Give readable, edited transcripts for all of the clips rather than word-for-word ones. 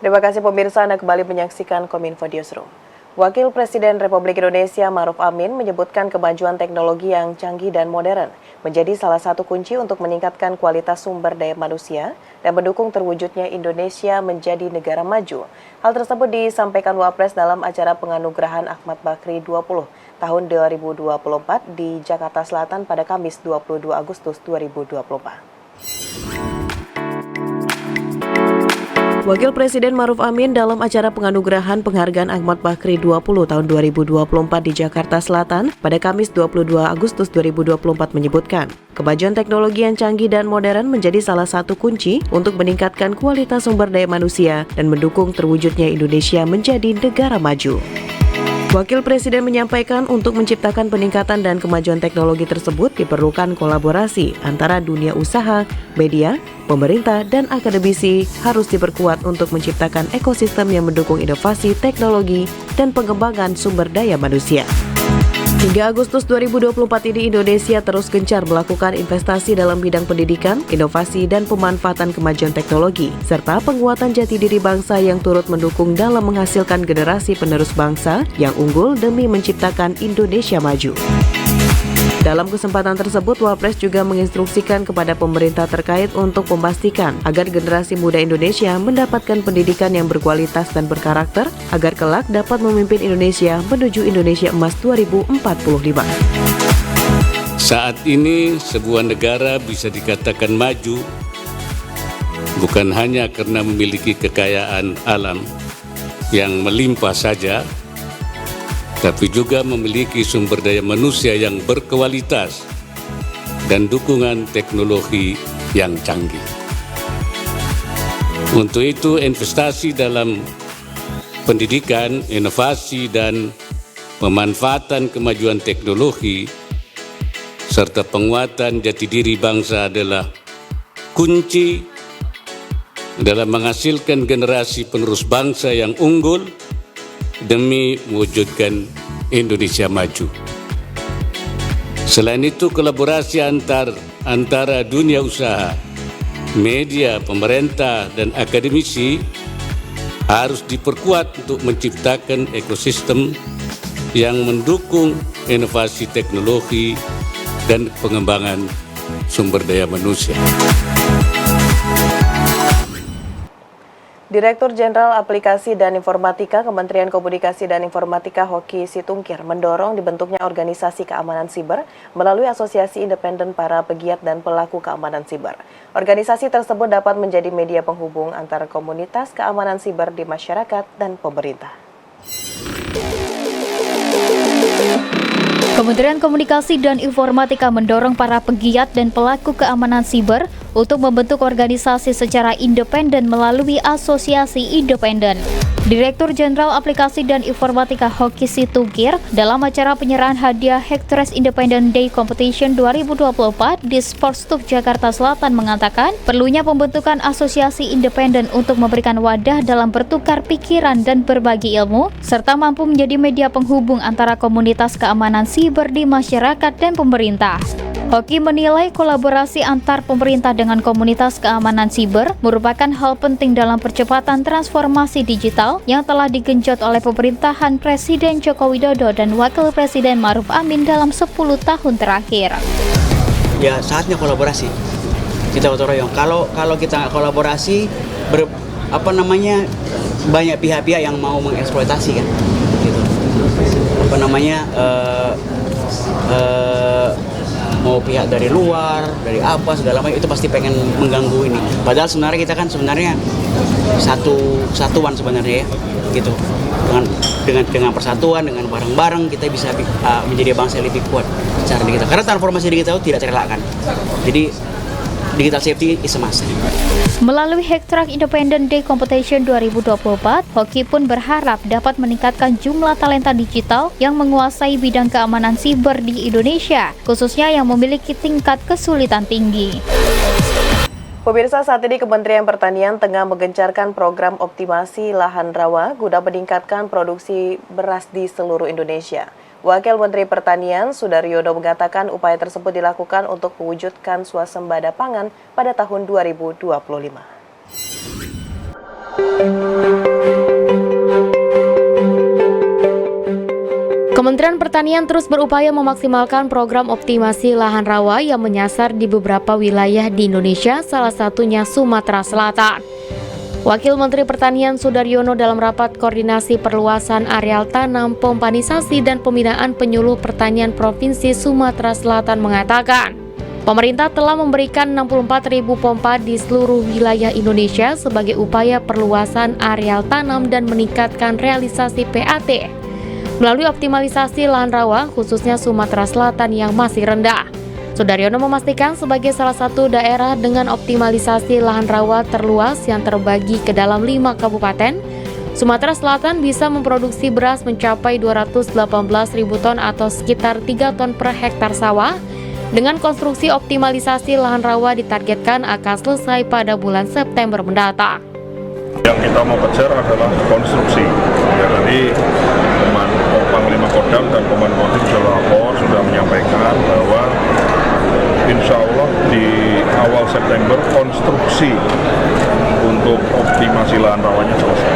Terima kasih pemirsa, Anda kembali menyaksikan Kominfo Newsroom. Wakil Presiden Republik Indonesia Maruf Amin menyebutkan kemajuan teknologi yang canggih dan modern menjadi salah satu kunci untuk meningkatkan kualitas sumber daya manusia dan mendukung terwujudnya Indonesia menjadi negara maju. Hal tersebut disampaikan Wapres dalam acara penganugerahan Ahmad Bakri 20 tahun 2024 di Jakarta Selatan pada Kamis 22 Agustus 2024. Wakil Presiden Maruf Amin dalam acara penganugerahan penghargaan Ahmad Bakri 20 tahun 2024 di Jakarta Selatan pada Kamis 22 Agustus 2024 menyebutkan, kemajuan teknologi yang canggih dan modern menjadi salah satu kunci untuk meningkatkan kualitas sumber daya manusia dan mendukung terwujudnya Indonesia menjadi negara maju. Wakil Presiden menyampaikan untuk menciptakan peningkatan dan kemajuan teknologi tersebut diperlukan kolaborasi antara dunia usaha, media, pemerintah, dan akademisi harus diperkuat untuk menciptakan ekosistem yang mendukung inovasi teknologi dan pengembangan sumber daya manusia. Hingga Agustus 2024 ini Indonesia terus gencar melakukan investasi dalam bidang pendidikan, inovasi, dan pemanfaatan kemajuan teknologi, serta penguatan jati diri bangsa yang turut mendukung dalam menghasilkan generasi penerus bangsa yang unggul demi menciptakan Indonesia maju. Dalam kesempatan tersebut, Wapres juga menginstruksikan kepada pemerintah terkait untuk memastikan agar generasi muda Indonesia mendapatkan pendidikan yang berkualitas dan berkarakter agar kelak dapat memimpin Indonesia menuju Indonesia Emas 2045. Saat ini sebuah negara bisa dikatakan maju bukan hanya karena memiliki kekayaan alam yang melimpah saja, tapi juga memiliki sumber daya manusia yang berkualitas dan dukungan teknologi yang canggih. Untuk itu, investasi dalam pendidikan, inovasi, dan pemanfaatan kemajuan teknologi serta penguatan jati diri bangsa adalah kunci dalam menghasilkan generasi penerus bangsa yang unggul demi mewujudkan Indonesia maju. Selain itu, kolaborasi antara dunia usaha, media, pemerintah, dan akademisi harus diperkuat untuk menciptakan ekosistem yang mendukung inovasi teknologi dan pengembangan sumber daya manusia. Direktur Jenderal Aplikasi dan Informatika Kementerian Komunikasi dan Informatika Hoki Situngkir mendorong dibentuknya organisasi keamanan siber melalui Asosiasi Independen Para Pegiat dan Pelaku Keamanan Siber. Organisasi tersebut dapat menjadi media penghubung antara komunitas keamanan siber di masyarakat dan pemerintah. Kementerian Komunikasi dan Informatika mendorong para pegiat dan pelaku keamanan siber untuk membentuk organisasi secara independen melalui Asosiasi Independen. Direktur Jenderal Aplikasi dan Informatika Hoki Situngkir dalam acara penyerahan hadiah Hacktrace Independent Day Competition 2024 di Sportstub Jakarta Selatan mengatakan perlunya pembentukan asosiasi independen untuk memberikan wadah dalam bertukar pikiran dan berbagi ilmu, serta mampu menjadi media penghubung antara komunitas keamanan siber di masyarakat dan pemerintah. Hoki menilai kolaborasi antar pemerintah dengan komunitas keamanan siber merupakan hal penting dalam percepatan transformasi digital yang telah digenjot oleh pemerintahan Presiden Joko Widodo dan Wakil Presiden Maruf Amin dalam 10 tahun terakhir. Ya, saatnya kolaborasi. Kita gotong royong. Kalau kita nggak kolaborasi, banyak pihak-pihak yang mau mengeksploitasi kan. Gitu. Mau pihak dari luar, dari apa segala macam itu pasti pengen mengganggu ini. Padahal sebenarnya kita kan satuan sebenarnya ya, gitu. Dengan persatuan, dengan bareng-bareng kita bisa menjadi bangsa yang lebih kuat secara digital. Karena transformasi digital itu tidak terelakkan. Jadi digital safety is a must. Melalui Hacktrace Independent Day Competition 2024, Hoki pun berharap dapat meningkatkan jumlah talenta digital yang menguasai bidang keamanan siber di Indonesia, khususnya yang memiliki tingkat kesulitan tinggi. Pemirsa, saat ini Kementerian Pertanian tengah menggencarkan program optimasi lahan rawa guna meningkatkan produksi beras di seluruh Indonesia. Wakil Menteri Pertanian Sudaryono mengatakan upaya tersebut dilakukan untuk mewujudkan swasembada pangan pada tahun 2025. Kementerian Pertanian terus berupaya memaksimalkan program optimasi lahan rawa yang menyasar di beberapa wilayah di Indonesia, salah satunya Sumatera Selatan. Wakil Menteri Pertanian Sudaryono dalam rapat koordinasi perluasan areal tanam, pompanisasi, dan pembinaan penyuluh pertanian Provinsi Sumatera Selatan mengatakan, pemerintah telah memberikan 64.000 pompa di seluruh wilayah Indonesia sebagai upaya perluasan areal tanam dan meningkatkan realisasi PAT melalui optimalisasi lahan rawa, khususnya Sumatera Selatan yang masih rendah. Sudaryono memastikan sebagai salah satu daerah dengan optimalisasi lahan rawa terluas yang terbagi ke dalam 5 kabupaten, Sumatera Selatan bisa memproduksi beras mencapai 218.000 ton atau sekitar 3 ton per hektar sawah. Dengan konstruksi optimalisasi lahan rawa ditargetkan akan selesai pada bulan September mendatang. Yang kita mau kejar adalah konstruksi. Ya, tadi Panglima Kodam dan Komandan Kodim Jalapor sudah menyampaikan bahwa insya Allah di awal September konstruksi untuk optimasi lahan rawanya selesai.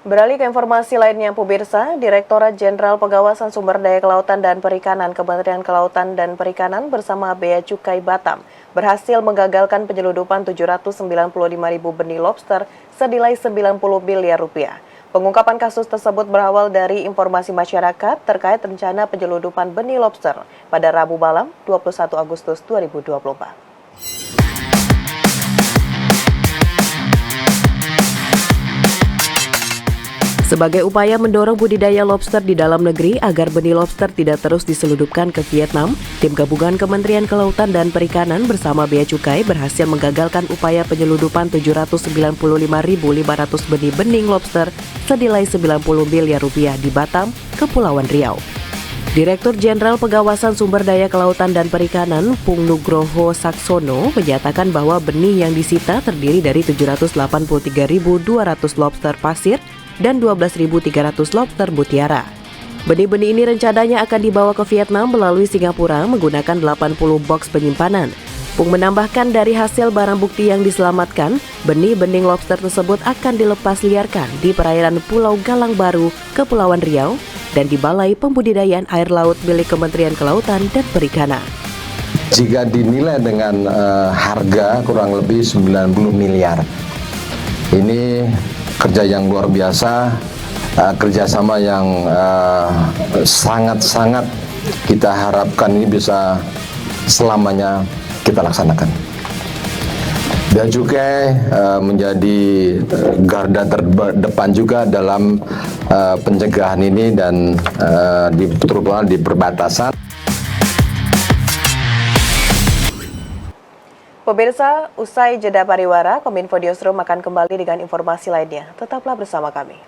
Beralih ke informasi lainnya, pemirsa, Direktorat Jenderal Pengawasan Sumber Daya Kelautan dan Perikanan Kementerian Kelautan dan Perikanan bersama Bea Cukai Batam berhasil menggagalkan penyeludupan 795.000 benih lobster senilai 90 miliar rupiah. Pengungkapan kasus tersebut berawal dari informasi masyarakat terkait rencana penyeludupan benih lobster pada Rabu malam 21 Agustus 2024. Sebagai upaya mendorong budidaya lobster di dalam negeri agar benih lobster tidak terus diseludupkan ke Vietnam, tim gabungan Kementerian Kelautan dan Perikanan bersama Bea Cukai berhasil menggagalkan upaya penyeludupan 795.500 benih lobster senilai 90 miliar rupiah di Batam, Kepulauan Riau. Direktur Jenderal Pengawasan Sumber Daya Kelautan dan Perikanan, Pung Nugroho Saksono, menyatakan bahwa benih yang disita terdiri dari 783.200 lobster pasir dan 12.300 lobster mutiara. Benih-benih ini rencananya akan dibawa ke Vietnam melalui Singapura menggunakan 80 box penyimpanan. Pung menambahkan dari hasil barang bukti yang diselamatkan, benih-benih lobster tersebut akan dilepas liarkan di perairan Pulau Galang Baru, Kepulauan Riau, dan di Balai Pembudidayaan Air Laut milik Kementerian Kelautan dan Perikanan. Jika dinilai dengan harga kurang lebih 90 miliar, ini kerja yang luar biasa, kerjasama yang sangat-sangat kita harapkan ini bisa selamanya kita laksanakan. Dan juga menjadi garda terdepan juga dalam pencegahan ini dan terutama di perbatasan. Pemirsa, usai jeda pariwara, Kominfo Newsroom akan kembali dengan informasi lainnya. Tetaplah bersama kami.